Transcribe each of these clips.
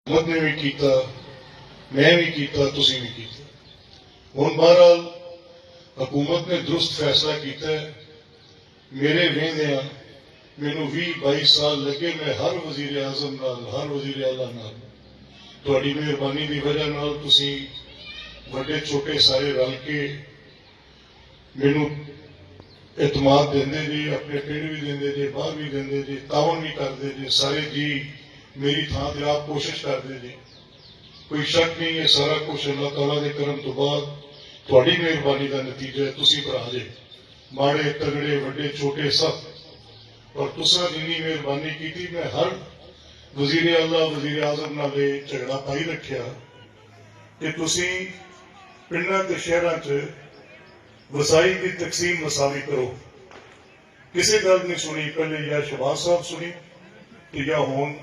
हुकूमत ने भी किया, मैं भी किया, तुसीं भी किया। हुण बहरहाल हुकूमत ने दुरुस्त फैसला किया है। मेरे वेंदिया मैनू 20-22 साल लगे। मैं हर वजीर आजम नाल, हर वजीर आला नाल तुहाडी मेहरबानी की वजह नाल तुसीं वड्डे छोटे सारे रल के मैनू एतमाद देंदे जी, अपने पिंड भी देंदे जी, बाहर भी देंदे जी, तावन भी करते जी। सारे जी मेरी थां ते आप कोशिश करते जी। कोई शक नहीं है, सारा कुछ अल्लाह तआला के करम तो बाद तुहाडी मेहरबानी का नतीजा है। तुसीं भरा जे माड़े तगड़े वड्डे छोटे सब, और तुसां जिन्नी मेहरबानी की मैं हर वजीर आला वजीर आजम नाल झगड़ा पाई रखिया कि तुसीं पिंडां ते शहरां च वसाई की तकसीम मसावी करो। किसी गल नहीं सुनी पहले, या शहबाज साहब सुनी कि या हुण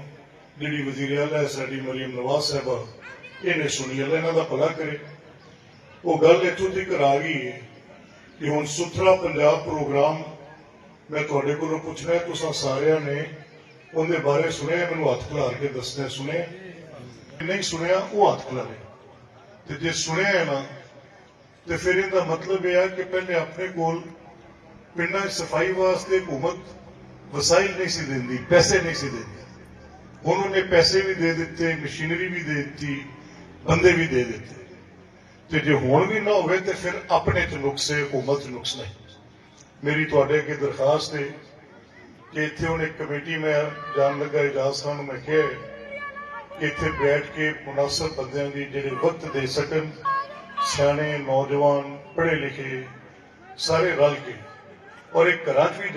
जिहड़ी वजीर आला है साडी मरीम नवाज साहबा, इन्हें सुनी। अल्लाह इन्हां दा भला करे। वो गल इत्थों तक आ गई है कि हुण सुथरा पंजाब प्रोग्राम मैं तुहाडे कोलों पुछना है, तुसां सारियां ने उहदे बारे सुनिया? मैनूं हत्थ खिलार के दसना, सुने नहीं सुनिया वो हत्थ खिलारे। ते जे सुनिया है ना तो फिर इहदा मतलब यह है कि पहले अपने कोल पिंडां सफाई वास्ते हुकूमत वसाइल नहीं सी देंदी, पैसे नहीं सी देंदी। हुण उन्हें पैसे भी दे दिते, मशीनरी भी दे दी, बंदे भी दे दिते। तो जे हुण भी ना होवे तो फिर अपने च नुक्स है, हुकूमत च नुक्स नहीं। मेरी तुहाडे अगे दरखास्त है कि इत्थे हुण एक कमेटी मैं जान लगा इजाज साहब मैं कहा कि इत्थे बैठ के मुनासिब बंदियां दी जिहड़े वक्त दे सकन, सियाणे नौजवान पढ़े लिखे सारे रल के, और एक घरां च भी